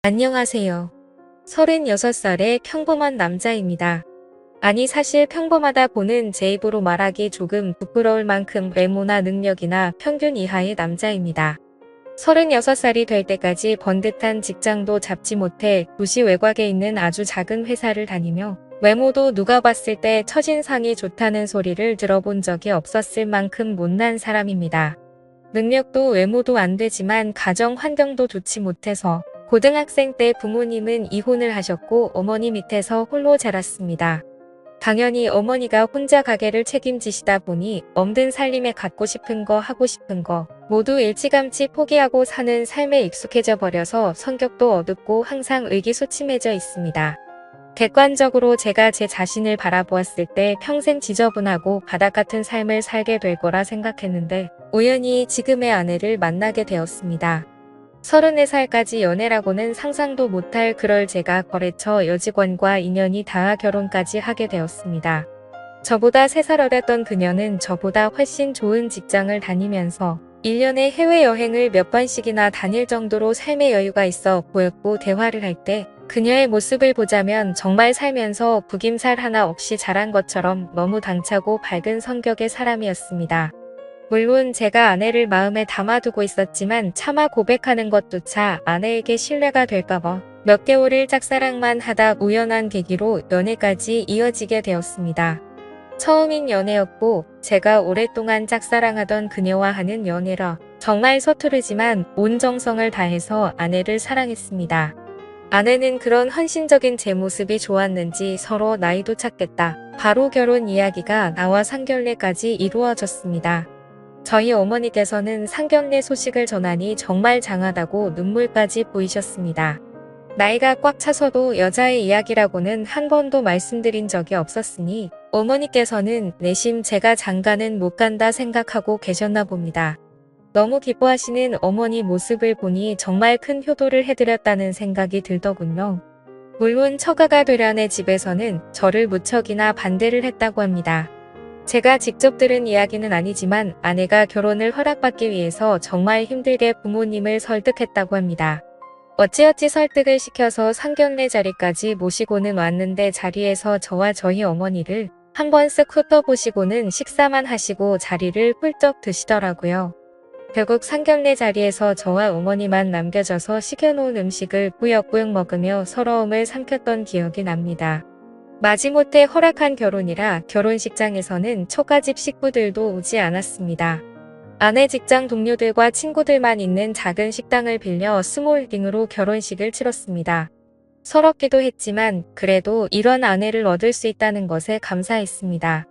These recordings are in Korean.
안녕하세요. 36살의 평범한 남자입니다. 아니 사실 평범하다 보는 제 입으로 말하기 조금 부끄러울 만큼 외모나 능력이나 평균 이하의 남자입니다. 36살이 될 때까지 번듯한 직장도 잡지 못해 도시 외곽에 있는 아주 작은 회사를 다니며 외모도 누가 봤을 때 첫인상이 좋다는 소리를 들어본 적이 없었을 만큼 못난 사람입니다. 능력도 외모도 안 되지만 가정 환경도 좋지 못해서 고등학생 때 부모님은 이혼을 하셨고 어머니 밑에서 홀로 자랐습니다. 당연히 어머니가 혼자 가게를 책임지시다 보니 엄든 살림에 갖고 싶은 거 하고 싶은 거 모두 일찌감치 포기하고 사는 삶에 익숙해져 버려서 성격도 어둡고 항상 의기소침해져 있습니다. 객관적으로 제가 제 자신을 바라보았을 때 평생 지저분하고 바닥 같은 삶을 살게 될 거라 생각했는데 우연히 지금의 아내를 만나게 되었습니다. 34살까지 연애라고는 상상도 못할 그럴 제가 거래처 여직원과 인연이 닿아 결혼까지 하게 되었습니다. 저보다 3살 어렸던 그녀는 저보다 훨씬 좋은 직장을 다니면서 1년에 해외여행을 몇 번씩이나 다닐 정도로 삶의 여유가 있어 보였고 대화를 할 때 그녀의 모습을 보자면 정말 살면서 구김살 하나 없이 자란 것처럼 너무 당차고 밝은 성격의 사람이었습니다. 물론 제가 아내를 마음에 담아두고 있었지만 차마 고백하는 것조차 아내에게 신뢰가 될까봐 몇 개월을 짝사랑만 하다 우연한 계기로 연애까지 이어지게 되었습니다. 처음인 연애였고 제가 오랫동안 짝사랑하던 그녀와 하는 연애라 정말 서투르지만 온 정성을 다해서 아내를 사랑했습니다. 아내는 그런 헌신적인 제 모습이 좋았는지 서로 나이도 찾겠다. 바로 결혼 이야기가 나와 상견례까지 이루어졌습니다. 저희 어머니께서는 상견례 소식을 전하니 정말 장하다고 눈물까지 보이셨습니다. 나이가 꽉 차서도 여자의 이야기라고는 한 번도 말씀드린 적이 없었으니 어머니께서는 내심 제가 장가는 못 간다 생각하고 계셨나 봅니다. 너무 기뻐하시는 어머니 모습을 보니 정말 큰 효도를 해드렸다는 생각이 들더군요. 물론 처가가 되려는 집에서는 저를 무척이나 반대를 했다고 합니다. 제가 직접 들은 이야기는 아니지만 아내가 결혼을 허락받기 위해서 정말 힘들게 부모님을 설득했다고 합니다. 어찌어찌 설득을 시켜서 상견례 자리까지 모시고는 왔는데 자리에서 저와 저희 어머니를 한번 쓱 훑어보시고는 식사만 하시고 자리를 훌쩍 드시더라고요. 결국 상견례 자리에서 저와 어머니만 남겨져서 시켜놓은 음식을 꾸역꾸역 먹으며 서러움을 삼켰던 기억이 납니다. 마지못해 허락한 결혼이라 결혼식장에서는 처가집 식구들도 오지 않았습니다. 아내 직장 동료들과 친구들만 있는 작은 식당을 빌려 스몰딩으로 결혼식을 치렀습니다. 서럽기도 했지만 그래도 이런 아내를 얻을 수 있다는 것에 감사했습니다.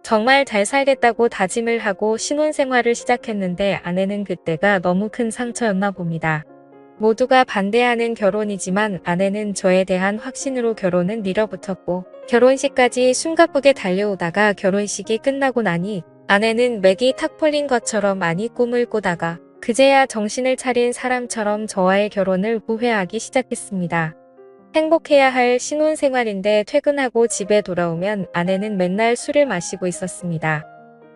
정말 잘 살겠다고 다짐을 하고 신혼생활을 시작했는데 아내는 그때가 너무 큰 상처였나 봅니다. 모두가 반대하는 결혼이지만 아내는 저에 대한 확신으로 결혼은 밀어붙였고 결혼식까지 숨가쁘게 달려오다가 결혼식이 끝나고 나니 아내는 맥이 탁 풀린 것처럼 많이 꿈을 꾸다가 그제야 정신을 차린 사람처럼 저와의 결혼을 후회하기 시작했습니다. 행복해야 할 신혼생활인데 퇴근하고 집에 돌아오면 아내는 맨날 술을 마시고 있었습니다.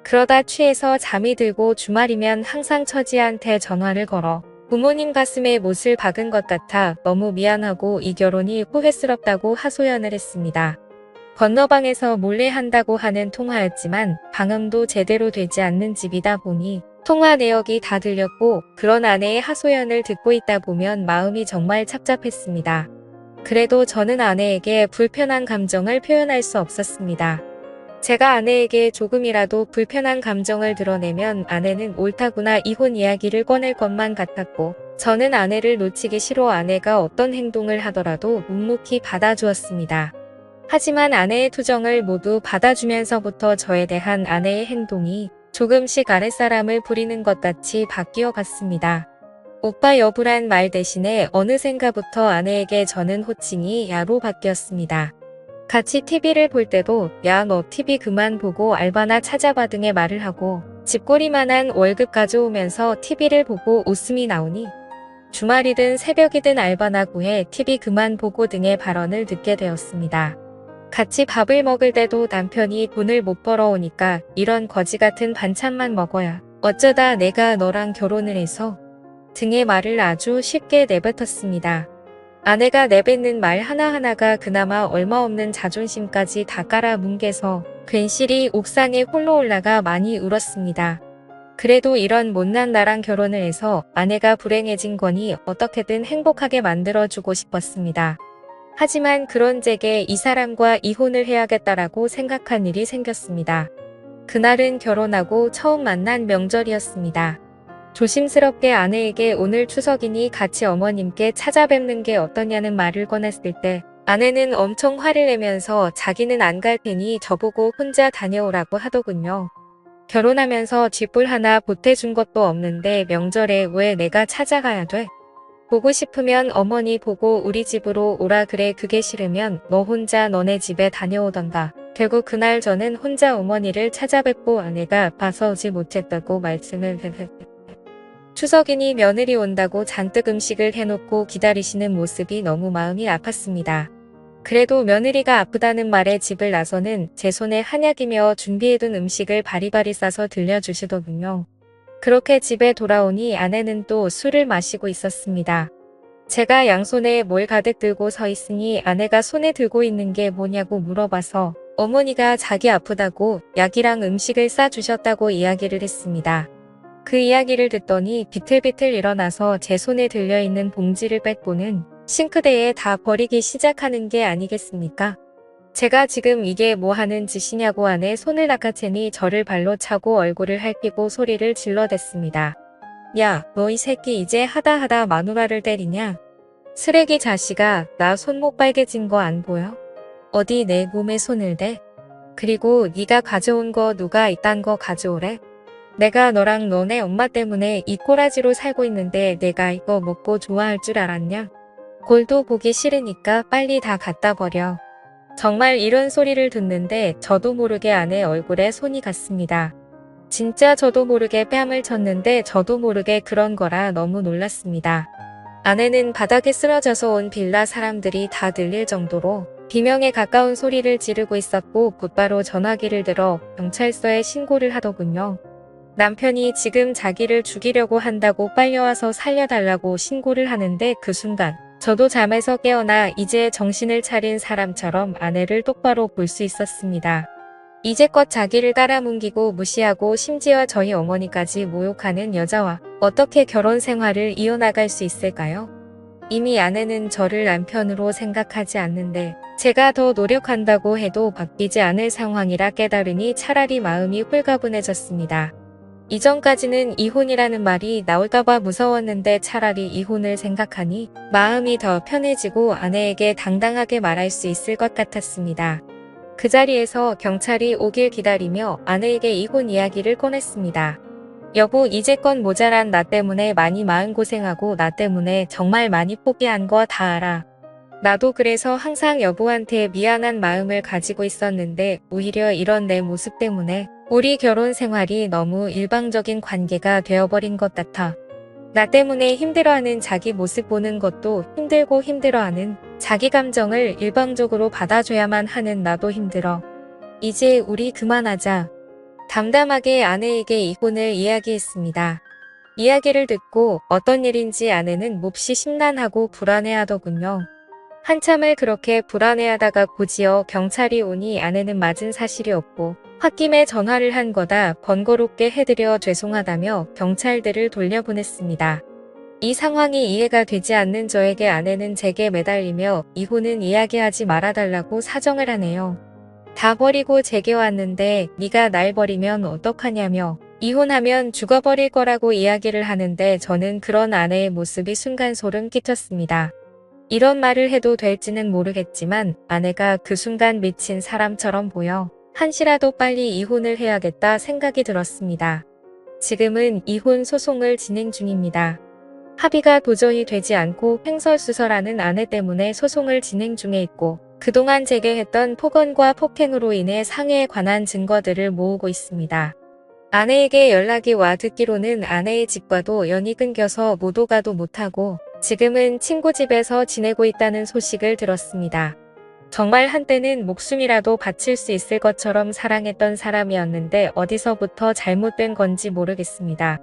그러다 취해서 잠이 들고 주말이면 항상 처지한테 전화를 걸어 부모님 가슴에 못을 박은 것 같아 너무 미안하고 이 결혼이 후회스럽다고 하소연을 했습니다. 건너방에서 몰래 한다고 하는 통화였지만 방음도 제대로 되지 않는 집이다 보니 통화 내역이 다 들렸고 그런 아내의 하소연을 듣고 있다 보면 마음이 정말 착잡했습니다. 그래도 저는 아내에게 불편한 감정을 표현할 수 없었습니다. 제가 아내에게 조금이라도 불편한 감정을 드러내면 아내는 옳다구나 이혼 이야기를 꺼낼 것만 같았고 저는 아내를 놓치기 싫어 아내가 어떤 행동을 하더라도 묵묵히 받아주었습니다. 하지만 아내의 투정을 모두 받아주면서부터 저에 대한 아내의 행동이 조금씩 아랫사람을 부리는 것 같이 바뀌어 갔습니다. 오빠 여부란 말 대신에 어느샌가부터 아내에게 저는 호칭이 야로 바뀌었습니다. 같이 TV를 볼 때도 야 너 TV 그만 보고 알바나 찾아봐 등의 말을 하고 집꼬리만한 월급 가져오면서 TV를 보고 웃음이 나오니 주말이든 새벽이든 알바나 구해 TV 그만 보고 등의 발언을 듣게 되었습니다. 같이 밥을 먹을 때도 남편이 돈을 못 벌어오니까 이런 거지 같은 반찬만 먹어야 어쩌다 내가 너랑 결혼을 해서 등의 말을 아주 쉽게 내뱉었습니다. 아내가 내뱉는 말 하나하나가 그나마 얼마 없는 자존심까지 다 깔아뭉개서 괜시리 옥상에 홀로 올라가 많이 울었습니다. 그래도 이런 못난 나랑 결혼을 해서 아내가 불행해진 거니 어떻게든 행복하게 만들어주고 싶었습니다. 하지만 그런 제게 이 사람과 이혼을 해야겠다라고 생각한 일이 생겼습니다. 그날은 결혼하고 처음 만난 명절이었습니다. 조심스럽게 아내에게 오늘 추석이니 같이 어머님께 찾아뵙는 게 어떠냐는 말을 꺼냈을 때 아내는 엄청 화를 내면서 자기는 안 갈 테니 저보고 혼자 다녀오라고 하더군요. 결혼하면서 쥐뿔 하나 보태준 것도 없는데 명절에 왜 내가 찾아가야 돼? 보고 싶으면 어머니 보고 우리 집으로 오라 그래 그게 싫으면 너 혼자 너네 집에 다녀오던가. 결국 그날 저는 혼자 어머니를 찾아뵙고 아내가 아파서 오지 못했다고 말씀을 추석이니 며느리 온다고 잔뜩 음식을 해놓고 기다리시는 모습이 너무 마음이 아팠습니다. 그래도 며느리가 아프다는 말에 집을 나서는 제 손에 한약이며 준비해둔 음식을 바리바리 싸서 들려주시더군요. 그렇게 집에 돌아오니 아내는 또 술을 마시고 있었습니다. 제가 양손에 뭘 가득 들고 서 있으니 아내가 손에 들고 있는 게 뭐냐고 물어봐서 어머니가 자기 아프다고 약이랑 음식을 싸주셨다고 이야기를 했습니다. 그 이야기를 듣더니 비틀비틀 일어나서 제 손에 들려있는 봉지를 뺏고는 싱크대에 다 버리기 시작하는 게 아니겠습니까? 제가 지금 이게 뭐 하는 짓이냐고 아내 손을 낚아채니 저를 발로 차고 얼굴을 핥히고 소리를 질러댔습니다. 야, 너 이 새끼 이제 하다 마누라를 때리냐? 쓰레기 자식아, 나 손목 빨개진 거 안 보여? 어디 내 몸에 손을 대? 그리고 네가 가져온 거 누가 이딴 거 가져오래? 내가 너랑 너네 엄마 때문에 이 꼬라지로 살고 있는데 내가 이거 먹고 좋아할 줄 알았냐? 골도 보기 싫으니까 빨리 다 갖다 버려. 정말 이런 소리를 듣는데 저도 모르게 아내 얼굴에 손이 갔습니다. 진짜 저도 모르게 뺨을 쳤는데 저도 모르게 그런 거라 너무 놀랐습니다. 아내는 바닥에 쓰러져서 온 빌라 사람들이 다 들릴 정도로 비명에 가까운 소리를 지르고 있었고 곧바로 전화기를 들어 경찰서에 신고를 하더군요. 남편이 지금 자기를 죽이려고 한다고 빨려와서 살려달라고 신고를 하는데 그 순간 저도 잠에서 깨어나 이제 정신을 차린 사람처럼 아내를 똑바로 볼 수 있었습니다. 이제껏 자기를 깔아뭉개고 무시하고 심지어 저희 어머니까지 모욕하는 여자와 어떻게 결혼 생활을 이어나갈 수 있을까요? 이미 아내는 저를 남편으로 생각하지 않는데 제가 더 노력한다고 해도 바뀌지 않을 상황이라 깨달으니 차라리 마음이 홀가분해졌습니다. 이전까지는 이혼이라는 말이 나올까봐 무서웠는데 차라리 이혼을 생각하니 마음이 더 편해지고 아내에게 당당하게 말할 수 있을 것 같았습니다. 그 자리에서 경찰이 오길 기다리며 아내에게 이혼 이야기를 꺼냈습니다. 여보, 이제껏 모자란 나 때문에 많이 마음고생하고 나 때문에 정말 많이 포기한 거 다 알아. 나도 그래서 항상 여보한테 미안한 마음을 가지고 있었는데 오히려 이런 내 모습 때문에 우리 결혼 생활이 너무 일방적인 관계가 되어버린 것 같아. 나 때문에 힘들어하는 자기 모습 보는 것도 힘들고 힘들어하는 자기 감정을 일방적으로 받아줘야만 하는 나도 힘들어. 이제 우리 그만하자. 담담하게 아내에게 이혼을 이야기했습니다. 이야기를 듣고 어떤 일인지 아내는 몹시 심란하고 불안해하더군요. 한참을 그렇게 불안해하다가 곧이어 경찰이 오니 아내는 맞은 사실이 없고 홧김에 전화를 한 거다 번거롭게 해드려 죄송하다며 경찰들을 돌려보냈습니다. 이 상황이 이해가 되지 않는 저에게 아내는 제게 매달리며 이혼은 이야기하지 말아달라고 사정을 하네요. 다 버리고 제게 왔는데 네가 날 버리면 어떡하냐며 이혼하면 죽어버릴 거라고 이야기를 하는데 저는 그런 아내의 모습이 순간 소름 끼쳤습니다. 이런 말을 해도 될지는 모르겠지만 아내가 그 순간 미친 사람처럼 보여 한시라도 빨리 이혼을 해야겠다 생각이 들었습니다. 지금은 이혼 소송을 진행 중입니다. 합의가 도저히 되지 않고 횡설수설하는 아내 때문에 소송을 진행 중에 있고 그동안 제게 했던 폭언과 폭행으로 인해 상해에 관한 증거들을 모으고 있습니다. 아내에게 연락이 와 듣기로는 아내의 집과도 연이 끊겨서 못 오가도 못하고 지금은 친구 집에서 지내고 있다는 소식을 들었습니다. 정말 한때는 목숨이라도 바칠 수 있을 것처럼 사랑했던 사람이었는데 어디서부터 잘못된 건지 모르겠습니다.